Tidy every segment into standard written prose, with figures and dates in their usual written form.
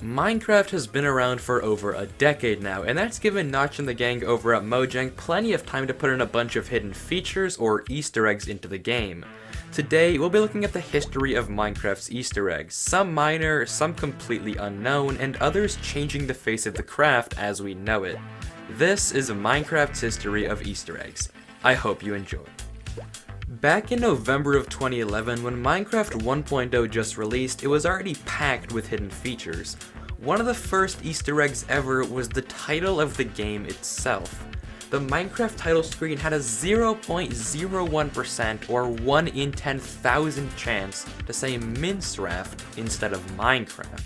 Minecraft has been around for over a decade now, and that's given Notch and the gang over at Mojang plenty of time to put in a bunch of hidden features or Easter eggs into the game. Today, we'll be looking at the history of Minecraft's Easter eggs, some minor, some completely unknown, and others changing the face of the craft as we know it. This is Minecraft's history of Easter eggs. I hope you enjoy. Back in November of 2011, when Minecraft 1.0 just released, it was already packed with hidden features. One of the first Easter eggs ever was the title of the game itself. The Minecraft title screen had a 0.01% or 1 in 10,000 chance to say Minecraft instead of Minecraft.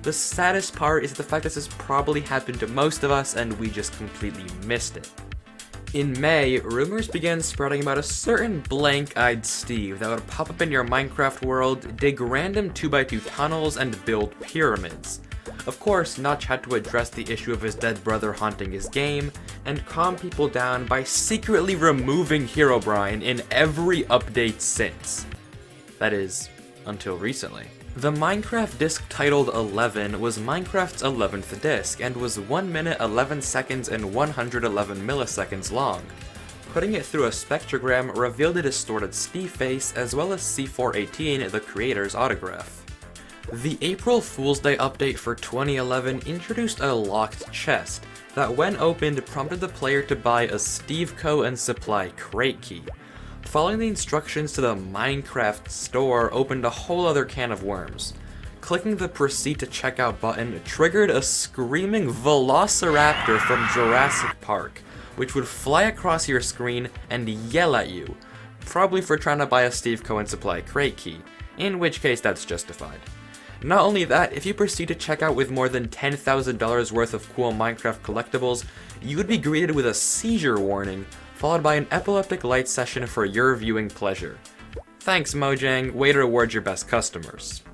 The saddest part is the fact that this probably happened to most of us and we just completely missed it. In May, rumors began spreading about a certain blank-eyed Steve that would pop up in your Minecraft world, dig random 2x2 tunnels, and build pyramids. Of course, Notch had to address the issue of his dead brother haunting his game, and calm people down by secretly removing Herobrine in every update since. That is, until recently. The Minecraft disc titled 11 was Minecraft's 11th disc and was 1 minute 11 seconds and 111 milliseconds long. Putting it through a spectrogram revealed a distorted Steve face as well as C418, the creator's autograph. The April Fool's Day update for 2011 introduced a locked chest that when opened prompted the player to buy a Steve Co. and supply crate key. Following the instructions to the Minecraft store opened a whole other can of worms. Clicking the Proceed to Checkout button triggered a screaming velociraptor from Jurassic Park, which would fly across your screen and yell at you, probably for trying to buy a Steve Co. and supply crate key, in which case that's justified. Not only that, if you proceed to check out with more than $10,000 worth of cool Minecraft collectibles, you would be greeted with a seizure warning, followed by an epileptic light session for your viewing pleasure. Thanks Mojang, way to reward your best customers.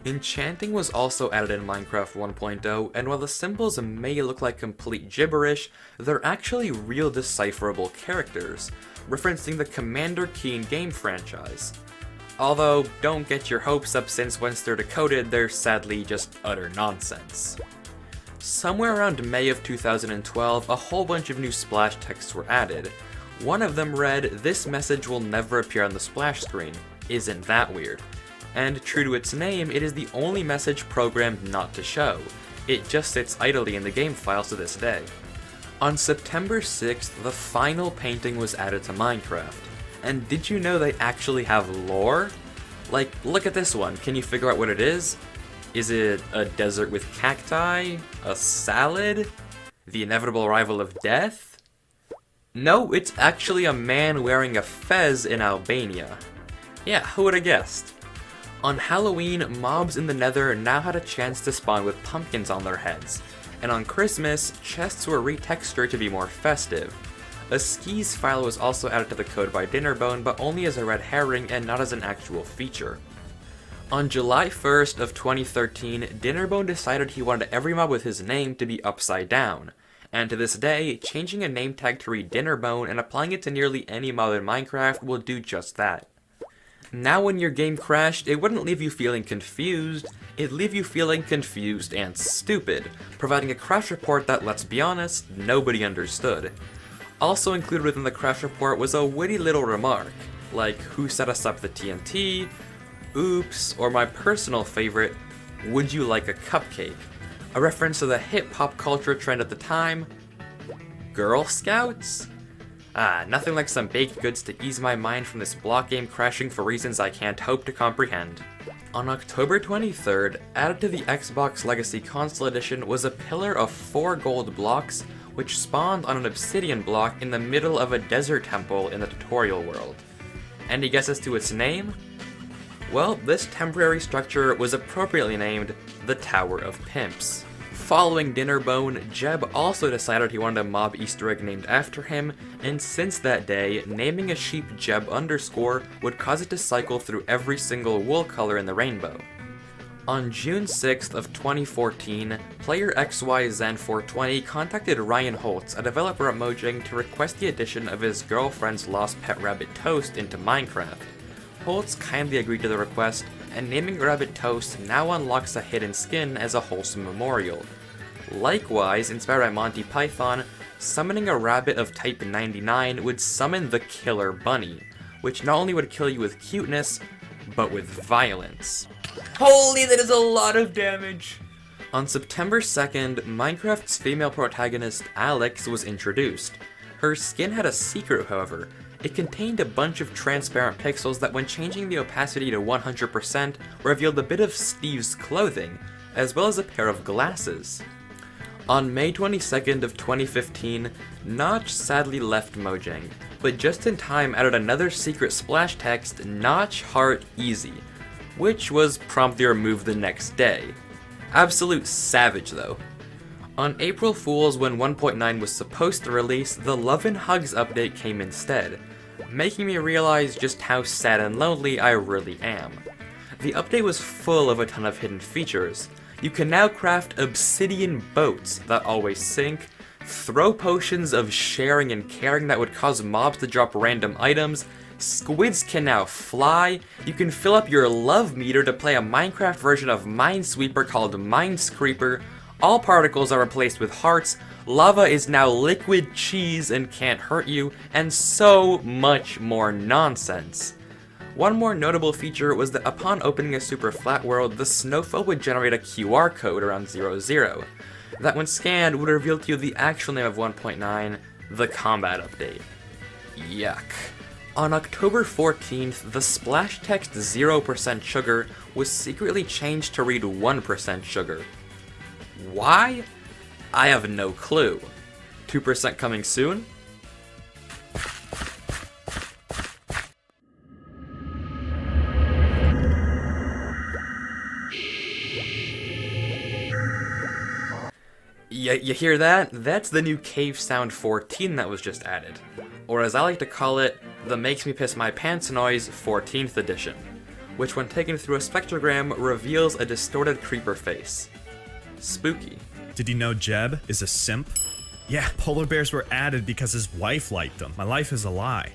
Enchanting was also added in Minecraft 1.0, and while the symbols may look like complete gibberish, they're actually real decipherable characters, referencing the Commander Keen game franchise. Although, don't get your hopes up since once they're decoded, they're sadly just utter nonsense. Somewhere around May of 2012, a whole bunch of new splash texts were added. One of them read, "This message will never appear on the splash screen. Isn't that weird?" And true to its name, it is the only message programmed not to show. It just sits idly in the game files to this day. On September 6th, the final painting was added to Minecraft. And did you know they actually have lore? Like, look at this one, can you figure out what it is? Is it a desert with cacti? A salad? The inevitable arrival of death? No, it's actually a man wearing a fez in Albania. Yeah, who would have guessed? On Halloween, mobs in the Nether now had a chance to spawn with pumpkins on their heads. And on Christmas, chests were retextured to be more festive. A skis file was also added to the code by Dinnerbone, but only as a red herring and not as an actual feature. On July 1st of 2013, Dinnerbone decided he wanted every mob with his name to be upside down. And to this day, changing a name tag to read Dinnerbone and applying it to nearly any mob in Minecraft will do just that. Now when your game crashed, it wouldn't leave you feeling confused, it'd leave you feeling confused and stupid, providing a crash report that, let's be honest, nobody understood. Also included within the crash report was a witty little remark, like who set us up the TNT, oops, or my personal favorite, would you like a cupcake? A reference to the hip pop culture trend at the time, Girl Scouts? Nothing like some baked goods to ease my mind from this block game crashing for reasons I can't hope to comprehend. On October 23rd, added to the Xbox Legacy Console Edition was a pillar of 4 gold blocks which spawned on an obsidian block in the middle of a desert temple in the tutorial world. Any guesses to its name? Well, this temporary structure was appropriately named the Tower of Pimps. Following Dinnerbone, Jeb also decided he wanted a mob Easter egg named after him, and since that day, naming a sheep Jeb _ would cause it to cycle through every single wool color in the rainbow. On June 6th of 2014, player XYZen420 contacted Ryan Holtz, a developer at Mojang, to request the addition of his girlfriend's lost pet rabbit Toast into Minecraft. Holtz kindly agreed to the request, and naming a rabbit Toast now unlocks a hidden skin as a wholesome memorial. Likewise, inspired by Monty Python, summoning a rabbit of type 99 would summon the Killer Bunny, which not only would kill you with cuteness, but with violence. Holy, that is a lot of damage! On September 2nd, Minecraft's female protagonist, Alex, was introduced. Her skin had a secret, however. It contained a bunch of transparent pixels that, when changing the opacity to 100%, revealed a bit of Steve's clothing, as well as a pair of glasses. On May 22nd of 2015, Notch sadly left Mojang, but just in time added another secret splash text, Notch Heart Easy, which was promptly removed the next day. Absolute savage though. On April Fool's, when 1.9 was supposed to release, the Love and Hugs update came instead, making me realize just how sad and lonely I really am. The update was full of a ton of hidden features. You can now craft obsidian boats that always sink, throw potions of sharing and caring that would cause mobs to drop random items, squids can now fly, you can fill up your love meter to play a Minecraft version of Minesweeper called Minescreeper, all particles are replaced with hearts, lava is now liquid cheese and can't hurt you, and so much more nonsense. One more notable feature was that upon opening a super flat world, the snowfall would generate a QR code around 00, that when scanned would reveal to you the actual name of 1.9, the combat update. Yuck. On October 14th, the splash text 0% sugar was secretly changed to read 1% sugar. Why? I have no clue. 2% coming soon? You hear that? That's the new Cave Sound 14 that was just added. Or as I like to call it, the Makes Me Piss My Pants noise 14th edition, which when taken through a spectrogram reveals a distorted creeper face. Spooky. Did you know Jeb is a simp? Yeah, polar bears were added because his wife liked them. My life is a lie.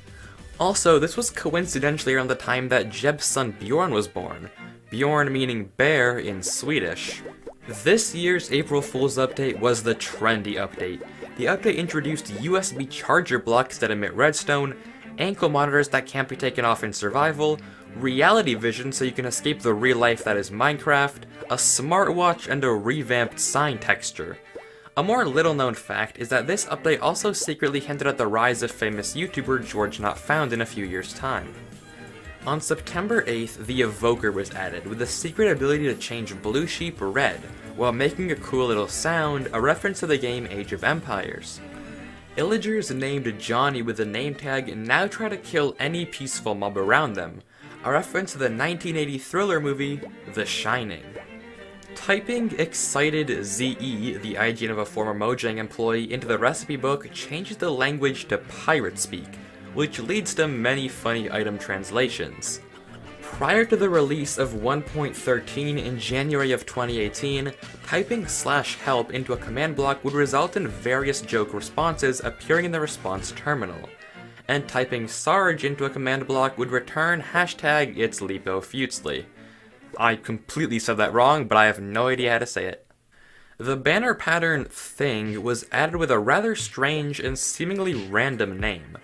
Also, this was coincidentally around the time that Jeb's son Bjorn was born. Bjorn meaning bear in Swedish. This year's April Fool's update was the trendy update. The update introduced USB charger blocks that emit redstone, ankle monitors that can't be taken off in survival, reality vision so you can escape the real life that is Minecraft, a smartwatch, and a revamped sign texture. A more little known fact is that this update also secretly hinted at the rise of famous YouTuber George Not Found in a few years' time. On September 8th, the Evoker was added, with the secret ability to change Blue Sheep red, while making a cool little sound, a reference to the game Age of Empires. Illagers named Johnny with the name tag now try to kill any peaceful mob around them, a reference to the 1980 thriller movie, The Shining. Typing excited ZE, the IGN of a former Mojang employee, into the recipe book changes the language to pirate speak, which leads to many funny item translations. Prior to the release of 1.13 in January of 2018, typing /help into a command block would result in various joke responses appearing in the response terminal, and typing Sarge into a command block would return #It'sLipoFutesly. I completely said that wrong, but I have no idea how to say it. The banner pattern thing was added with a rather strange and seemingly random name.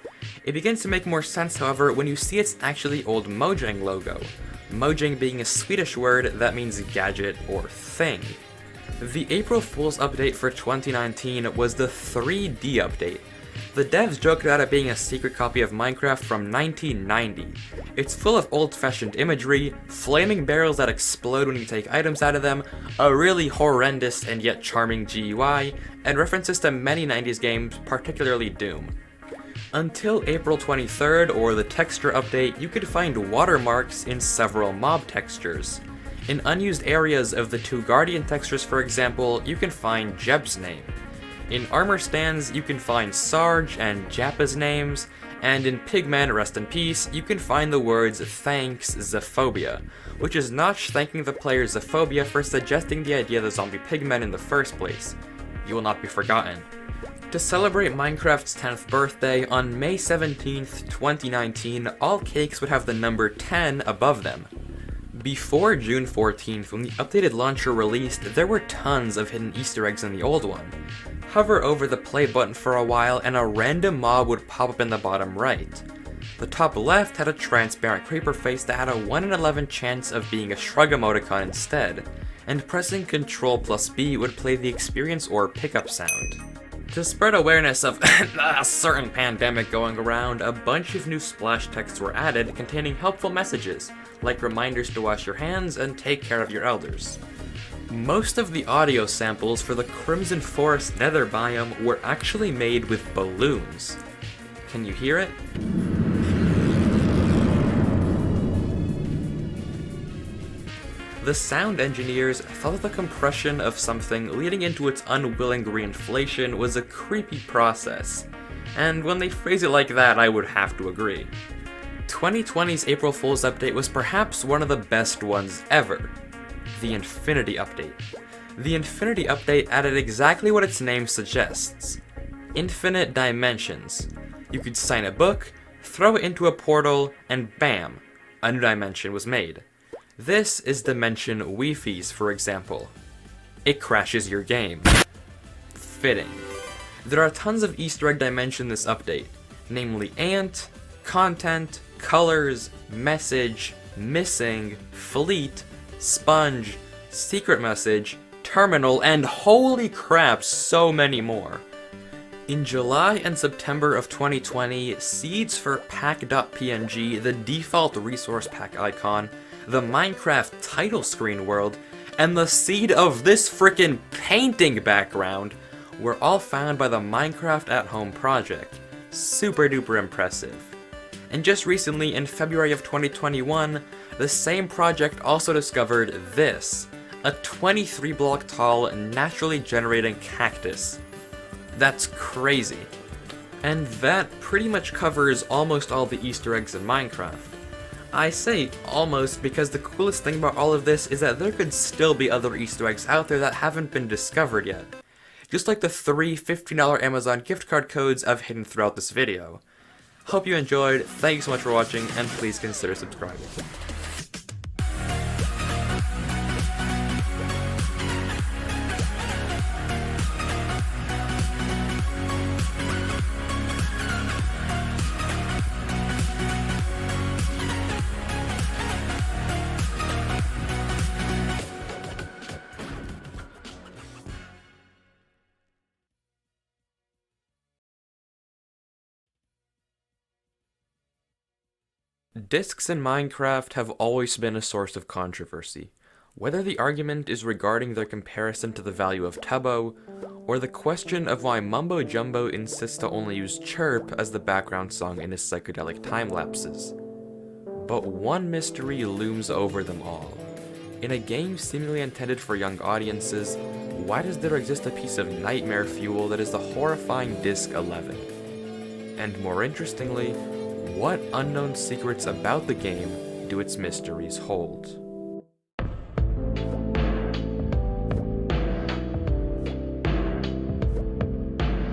It begins to make more sense, however, when you see its actually old Mojang logo. Mojang being a Swedish word that means gadget or thing. The April Fool's update for 2019 was the 3D update. The devs joked about it being a secret copy of Minecraft from 1990. It's full of old-fashioned imagery, flaming barrels that explode when you take items out of them, a really horrendous and yet charming GUI, and references to many 90s games, particularly Doom. Until April 23rd, or the texture update, you could find watermarks in several mob textures. In unused areas of the two Guardian textures, for example, you can find Jeb's name. In armor stands, you can find Sarge and Jappa's names, and in Pigmen, rest in peace, you can find the words "Thanks, Zephobia," which is Notch thanking the player Zephobia for suggesting the idea of the zombie pigmen in the first place. You will not be forgotten. To celebrate Minecraft's 10th birthday, on May 17th, 2019, all cakes would have the number 10 above them. Before June 14th, when the updated launcher released, there were tons of hidden Easter eggs in the old one. Hover over the play button for a while and a random mob would pop up in the bottom right. The top left had a transparent creeper face that had a 1 in 11 chance of being a shrug emoticon instead, and pressing Ctrl plus B would play the experience or pickup sound. To spread awareness of a certain pandemic going around, a bunch of new splash texts were added containing helpful messages, like reminders to wash your hands and take care of your elders. Most of the audio samples for the Crimson Forest Nether biome were actually made with balloons. Can you hear it? The sound engineers thought that the compression of something leading into its unwilling reinflation was a creepy process, and when they phrase it like that, I would have to agree. 2020's April Fool's update was perhaps one of the best ones ever, the Infinity Update. The Infinity Update added exactly what its name suggests: infinite dimensions. You could sign a book, throw it into a portal, and bam, a new dimension was made. This is dimension Wi-Fi's, for example. It crashes your game. Fitting. There are tons of Easter egg dimensions in this update, namely ant, content, colors, message, missing, fleet, sponge, secret message, terminal, and holy crap, so many more. In July and September of 2020, seeds for pack.png, the default resource pack icon, the Minecraft title screen world, and the seed of this frickin' painting background were all found by the Minecraft at Home project. Super duper impressive. And just recently, in February of 2021, the same project also discovered this, a 23 block tall, naturally generating cactus. That's crazy. And that pretty much covers almost all the Easter eggs in Minecraft. I say almost because the coolest thing about all of this is that there could still be other Easter eggs out there that haven't been discovered yet. Just like the 3 $15 Amazon gift card codes I've hidden throughout this video. Hope you enjoyed, thank you so much for watching, and please consider subscribing. Discs in Minecraft have always been a source of controversy, whether the argument is regarding their comparison to the value of Tubbo, or the question of why Mumbo Jumbo insists to only use Chirp as the background song in his psychedelic time lapses. But one mystery looms over them all. In a game seemingly intended for young audiences, why does there exist a piece of nightmare fuel that is the horrifying Disc 11? And more interestingly, what unknown secrets about the game do its mysteries hold?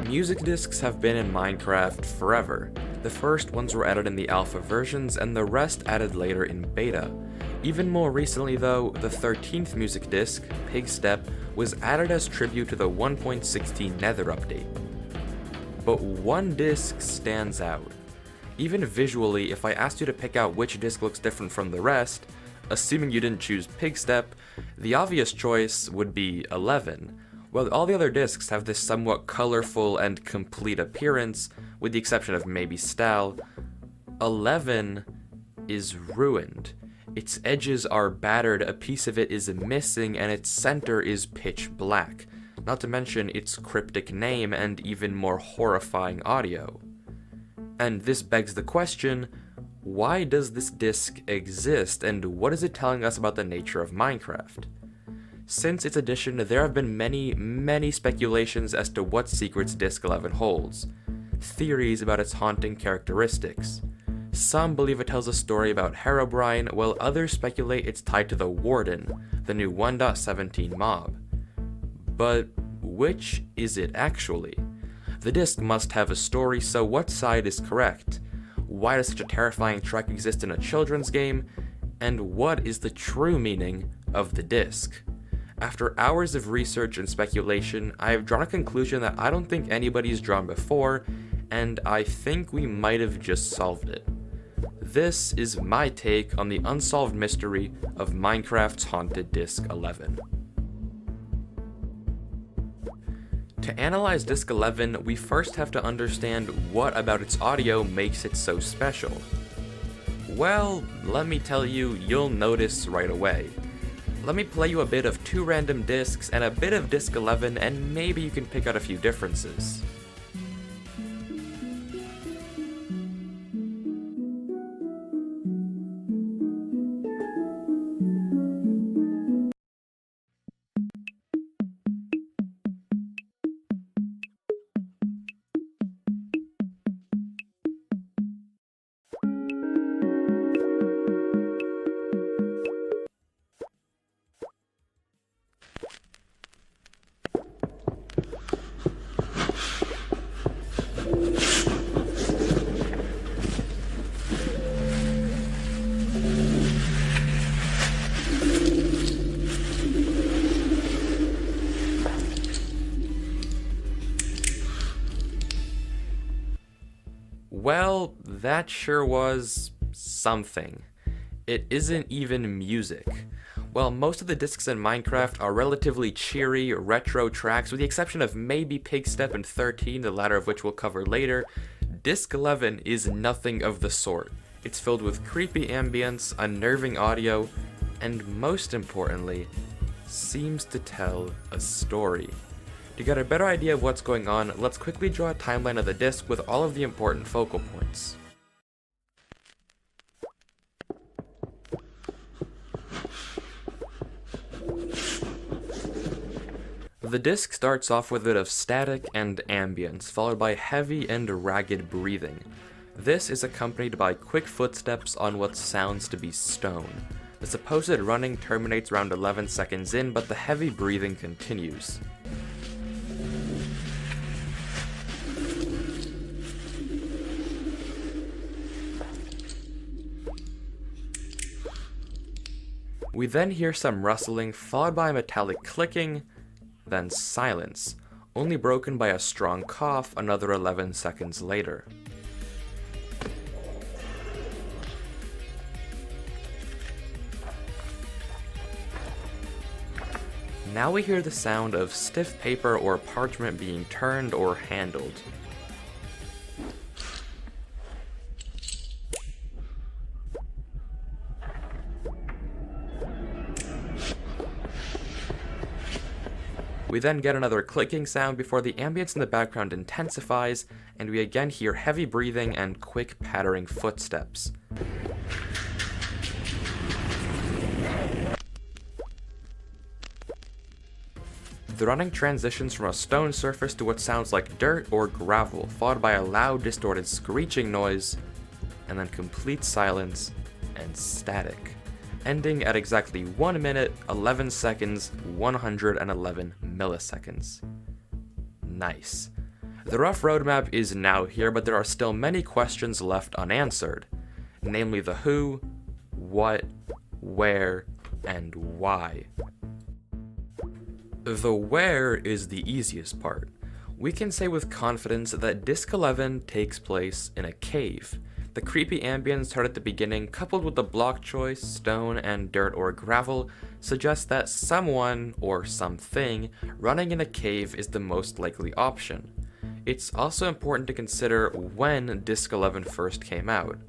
Music discs have been in Minecraft forever. The first ones were added in the alpha versions, and the rest added later in beta. Even more recently though, the 13th music disc, Pigstep, was added as tribute to the 1.16 Nether update. But one disc stands out. Even visually, if I asked you to pick out which disc looks different from the rest, assuming you didn't choose Pigstep, the obvious choice would be 11. While all the other discs have this somewhat colorful and complete appearance, with the exception of maybe Stal, 11 is ruined. Its edges are battered, a piece of it is missing, and its center is pitch black, not to mention its cryptic name and even more horrifying audio. And this begs the question, why does this disc exist, and what is it telling us about the nature of Minecraft? Since its addition, there have been many speculations as to what secrets Disc 11 holds. Theories about its haunting characteristics. Some believe it tells a story about Herobrine, while others speculate it's tied to the Warden, the new 1.17 mob. But which is it actually? The disc must have a story, so what side is correct? Why does such a terrifying track exist in a children's game? and what is the true meaning of the disc. After hours of research and speculation, I have drawn a conclusion that I don't think anybody's drawn before, and I think we might have just solved it. This is my take on the unsolved mystery of Minecraft's Haunted Disc 11. To analyze Disc 11, we first have to understand what about its audio makes it so special. Well, let me tell you, you'll notice right away. Let me play you a bit of 2 random discs and a bit of Disc 11, and maybe you can pick out a few differences. Well, that sure was something. It isn't even music. While most of the discs in Minecraft are relatively cheery, retro tracks, with the exception of maybe Pigstep and 13, the latter of which we'll cover later, Disc 11 is nothing of the sort. It's filled with creepy ambience, unnerving audio, and most importantly, seems to tell a story. To get a better idea of what's going on, let's quickly draw a timeline of the disc with all of the important focal points. The disc starts off with a bit of static and ambience, followed by heavy and ragged breathing. This is accompanied by quick footsteps on what sounds to be stone. The supposed running terminates around 11 seconds in, but the heavy breathing continues. We then hear some rustling, followed by a metallic clicking, then silence, only broken by a strong cough another 11 seconds later. Now we hear the sound of stiff paper or parchment being turned or handled. We then get another clicking sound before the ambience in the background intensifies, and we again hear heavy breathing and quick pattering footsteps. The running transitions from a stone surface to what sounds like dirt or gravel, followed by a loud, distorted screeching noise, and then complete silence and static, ending at exactly 1 minute, 11 seconds, 111 milliseconds. Nice. The rough roadmap is now here, but there are still many questions left unanswered, namely the who, what, where, and why. The where is the easiest part. We can say with confidence that Disc 11 takes place in a cave. The creepy ambience heard at the beginning, coupled with the block choice, stone and dirt or gravel, suggests that someone, or something, running in a cave is the most likely option. It's also important to consider when Disc 11 first came out.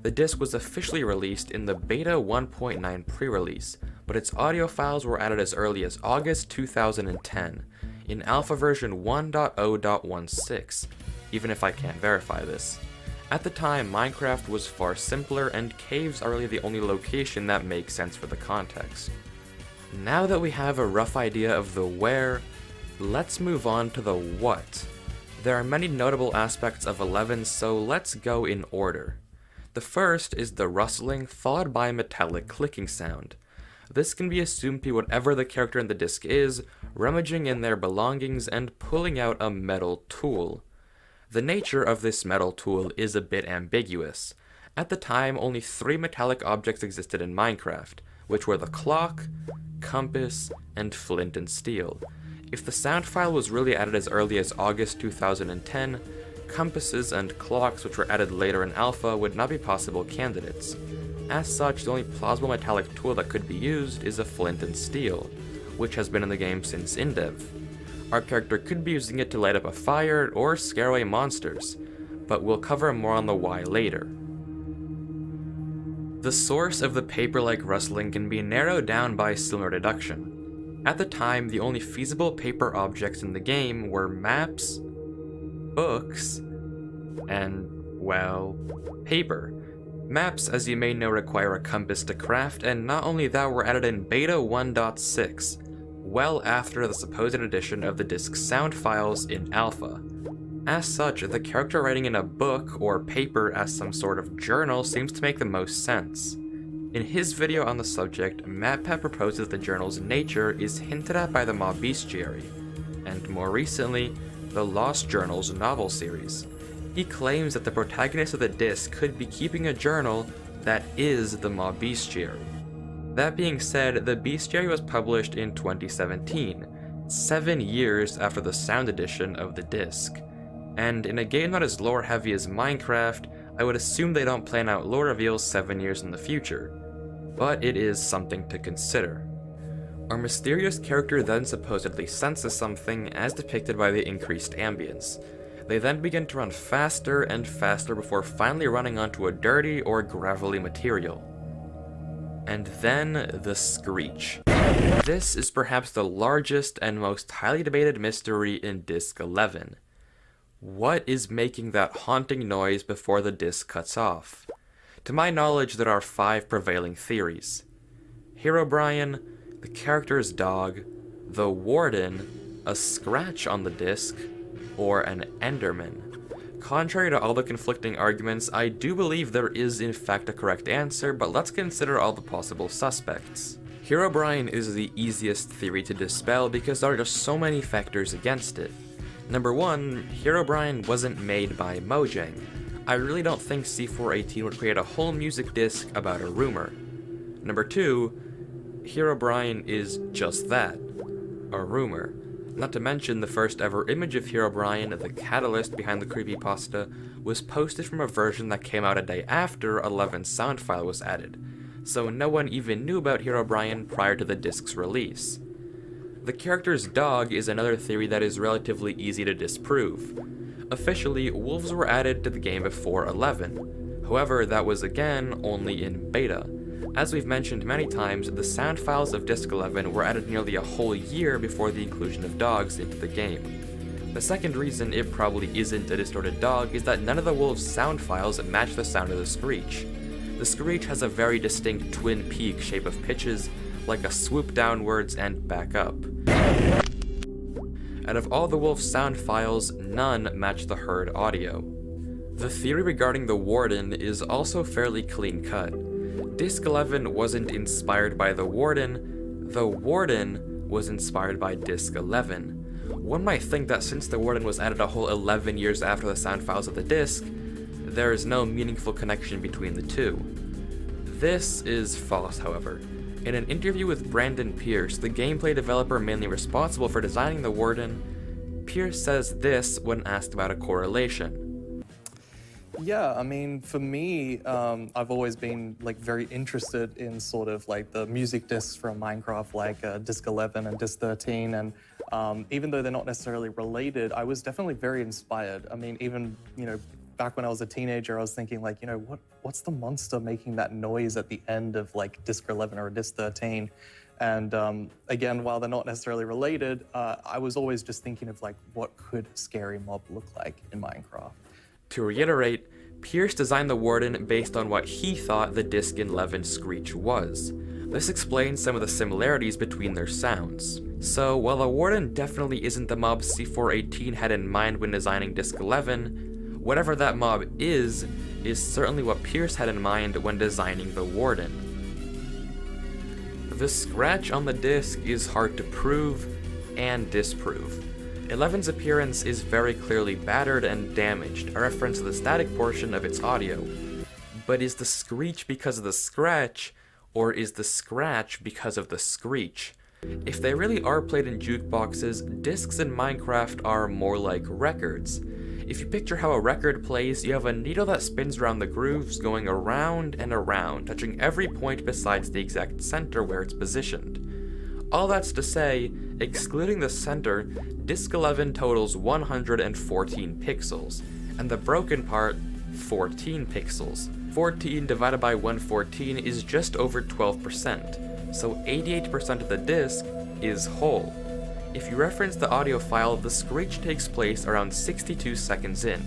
The disc was officially released in the Beta 1.9 pre-release, but its audio files were added as early as August 2010, in alpha version 1.0.16, even if I can't verify this. At the time, Minecraft was far simpler, and caves are really the only location that makes sense for the context. Now that we have a rough idea of the where, let's move on to the what. There are many notable aspects of 11, so let's go in order. The first is the rustling, followed by a metallic clicking sound. This can be assumed to be whatever the character in the disc is, rummaging in their belongings and pulling out a metal tool. The nature of this metal tool is a bit ambiguous. At the time, only 3 metallic objects existed in Minecraft, which were the clock, compass, and flint and steel. If the sound file was really added as early as August 2010, compasses and clocks which were added later in alpha would not be possible candidates. As such, the only plausible metallic tool that could be used is a flint and steel, which has been in the game since Indev. Our character could be using it to light up a fire or scare away monsters, but we'll cover more on the why later. The source of the paper-like rustling can be narrowed down by similar deduction. At the time, the only feasible paper objects in the game were maps, books, and, well, paper. Maps, as you may know, require a compass to craft, and not only that, were added in Beta 1.6, well after the supposed addition of the disk's sound files in Alpha. As such, the character writing in a book or paper as some sort of journal seems to make the most sense. In his video on the subject, MatPat proposes the journal's nature is hinted at by the mob bestiary, and more recently, the Lost Journals novel series. He claims that the protagonist of the disc could be keeping a journal that is the mob bestiary. That being said, the bestiary was published in 2017, 7 years after the sound edition of the disc. And in a game not as lore heavy as Minecraft, I would assume they don't plan out lore reveals 7 years in the future. But it is something to consider. Our mysterious character then supposedly senses something as depicted by the increased ambience. They then begin to run faster and faster before finally running onto a dirty or gravelly material. And then the screech. This is perhaps the largest and most highly debated mystery in Disc 11. What is making that haunting noise before the disc cuts off? To my knowledge, there are 5 prevailing theories. Herobrine, the character's dog, the warden, a scratch on the disc, or an Enderman. Contrary to all the conflicting arguments, I do believe there is in fact a correct answer, but let's consider all the possible suspects. Herobrine is the easiest theory to dispel because there are just so many factors against it. Number 1, Herobrine wasn't made by Mojang. I really don't think C418 would create a whole music disc about a rumor. Number 2, Herobrine is just that, a rumor. Not to mention, the first ever image of Herobrine, the catalyst behind the creepypasta, was posted from a version that came out a day after 11's sound file was added, so no one even knew about Herobrine prior to the disc's release. The character's dog is another theory that is relatively easy to disprove. Officially, wolves were added to the game before 11. However, that was again only in beta. As we've mentioned many times, the sound files of Disc 11 were added nearly a whole year before the inclusion of dogs into the game. The second reason it probably isn't a distorted dog is that none of the wolves' sound files match the sound of the screech. The screech has a very distinct twin peak shape of pitches, like a swoop downwards and back up. Out of all the wolf's sound files, none match the herd audio. The theory regarding the warden is also fairly clean cut. Disc 11 wasn't inspired by the warden was inspired by Disc 11. One might think that since the warden was added a whole 11 years after the sound files of the disc, there is no meaningful connection between the two. This is false, however. In an interview with Brandon Pierce, the gameplay developer mainly responsible for designing the warden, Pierce says this when asked about a correlation. Yeah, I mean, for me, I've always been like very interested in sort of like the music discs from Minecraft, like Disc 11 and Disc 13, and even though they're not necessarily related, I was definitely very inspired. I mean, even, back when I was a teenager, I was thinking like, what's the monster making that noise at the end of like Disc 11 or Disc 13? And again, while they're not necessarily related, I was always just thinking of like, what could a scary mob look like in Minecraft? To reiterate, Pierce designed the warden based on what he thought the Disc 11 screech was. This explains some of the similarities between their sounds. So, while the warden definitely isn't the mob C418 had in mind when designing Disc 11, whatever that mob is certainly what Pierce had in mind when designing the warden. The scratch on the disc is hard to prove and disprove. 11's appearance is very clearly battered and damaged, a reference to the static portion of its audio. But is the screech because of the scratch, or is the scratch because of the screech? If they really are played in jukeboxes, discs in Minecraft are more like records. If you picture how a record plays, you have a needle that spins around the grooves, going around and around, touching every point besides the exact center where it's positioned. All that's to say, excluding the center, disc 11 totals 114 pixels, and the broken part, 14 pixels. 14 divided by 114 is just over 12%, so 88% of the disc is whole. If you reference the audio file, the screech takes place around 62 seconds in.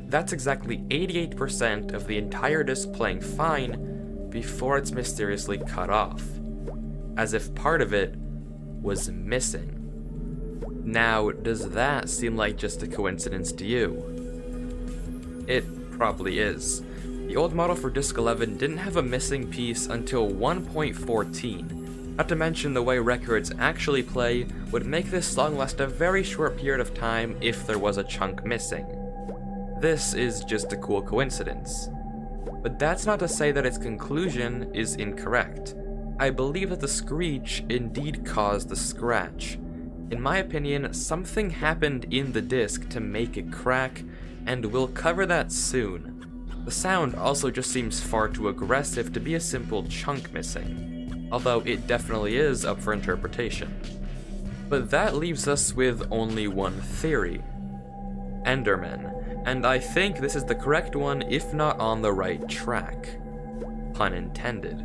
That's exactly 88% of the entire disc playing fine before it's mysteriously cut off, as if part of it was missing. Now, does that seem like just a coincidence to you? It probably is. The old model for disc 11 didn't have a missing piece until 1.14. Not to mention the way records actually play would make this song last a very short period of time if there was a chunk missing. This is just a cool coincidence. But that's not to say that its conclusion is incorrect. I believe that the screech indeed caused the scratch. In my opinion, something happened in the disc to make it crack, and we'll cover that soon. The sound also just seems far too aggressive to be a simple chunk missing, although it definitely is up for interpretation. But that leaves us with only one theory: Endermen, and I think this is the correct one if not on the right track. Pun intended.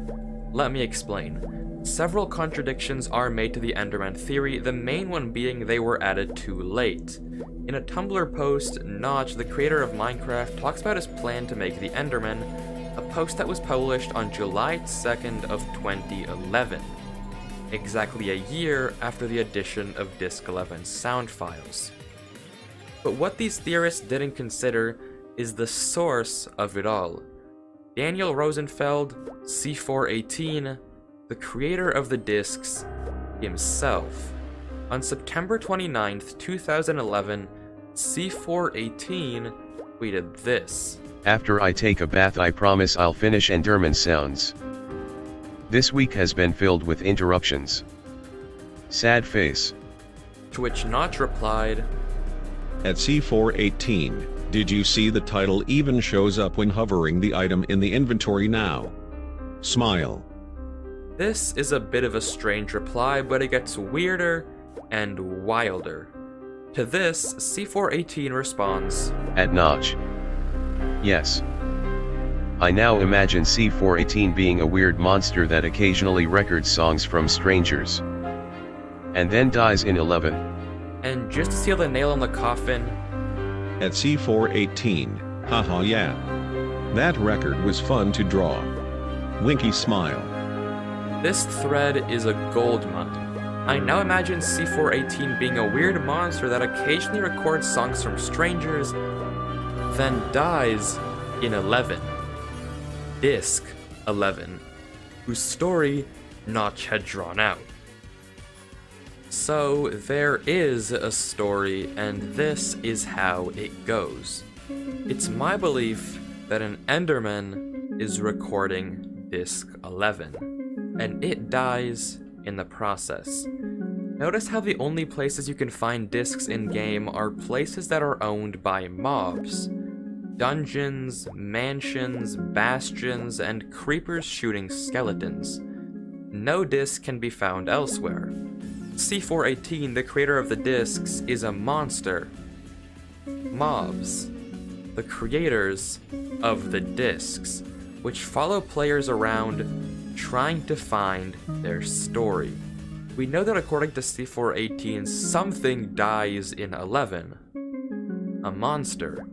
Let me explain. Several contradictions are made to the Enderman theory, the main one being they were added too late. In a Tumblr post, Notch, the creator of Minecraft, talks about his plan to make the Enderman, a post that was published on July 2nd of 2011, exactly a year after the addition of Disc 11 sound files. But what these theorists didn't consider is the source of it all. Daniel Rosenfeld, C418, the creator of the discs, himself. On September 29th, 2011, C418 tweeted this: "After I take a bath, I promise I'll finish Enderman sounds. This week has been filled with interruptions. Sad face." To which Notch replied, At C418, did you see the title even shows up when hovering the item in the inventory now? Smile. This is a bit of a strange reply, but it gets weirder and wilder. To this, C418 responds, At Notch. Yes. I now imagine C418 being a weird monster that occasionally records songs from strangers. And then dies in 11. And just to seal the nail in the coffin, At C418, haha yeah. That record was fun to draw. Winky smile. this thread is a gold mine. I now imagine C418 being a weird monster that occasionally records songs from strangers, then dies in 11. Disc 11, whose story Notch had drawn out. So there is a story, and this is how it goes. It's my belief that an Enderman is recording Disc 11, and it dies in the process. Notice how the only places you can find discs in-game are places that are owned by mobs. Dungeons, mansions, bastions, and creepers shooting skeletons. No disc can be found elsewhere. C418, the creator of the discs, is a monster. Mobs, the creators of the discs, which follow players around trying to find their story. We know that according to C418, something dies in 11. A monster.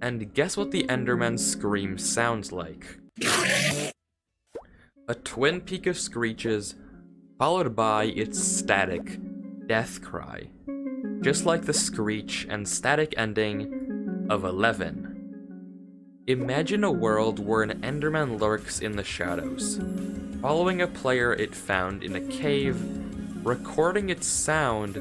And guess what the Enderman's scream sounds like? A twin peak of screeches, followed by its static death cry. Just like the screech and static ending of 11. Imagine a world where an Enderman lurks in the shadows, following a player it found in a cave, recording its sound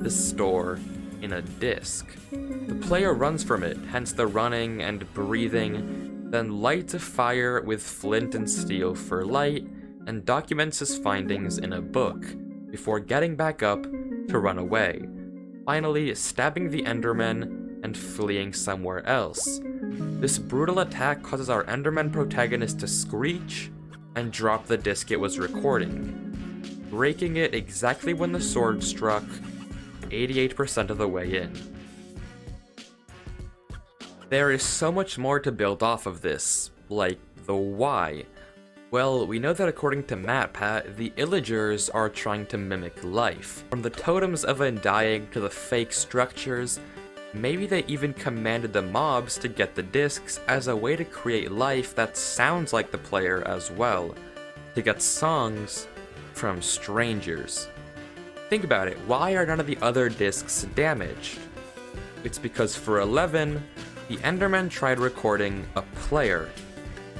to store in a disc. The player runs from it, hence the running and breathing, then lights a fire with flint and steel for light, and documents his findings in a book, before getting back up to run away, finally stabbing the Enderman and fleeing somewhere else. This brutal attack causes our Enderman protagonist to screech and drop the disc it was recording, breaking it exactly when the sword struck, 88% of the way in. There is so much more to build off of this, like the why. Well, we know that according to MatPat, the Illagers are trying to mimic life. From the totems of undying to the fake structures, maybe they even commanded the mobs to get the discs as a way to create life that sounds like the player as well, to get songs from strangers. Think about it, why are none of the other discs damaged? It's because for 11, the Enderman tried recording a player.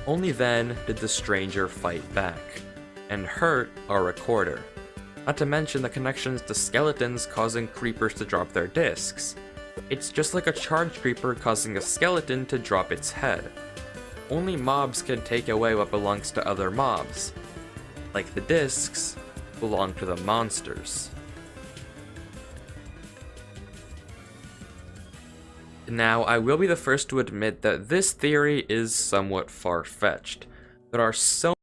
Only then did the stranger fight back, and hurt our recorder. Not to mention the connections to skeletons causing creepers to drop their discs. It's just like a charged creeper causing a skeleton to drop its head. Only mobs can take away what belongs to other mobs. Like the discs belong to the monsters. Now, I will be the first to admit that this theory is somewhat far-fetched. There are so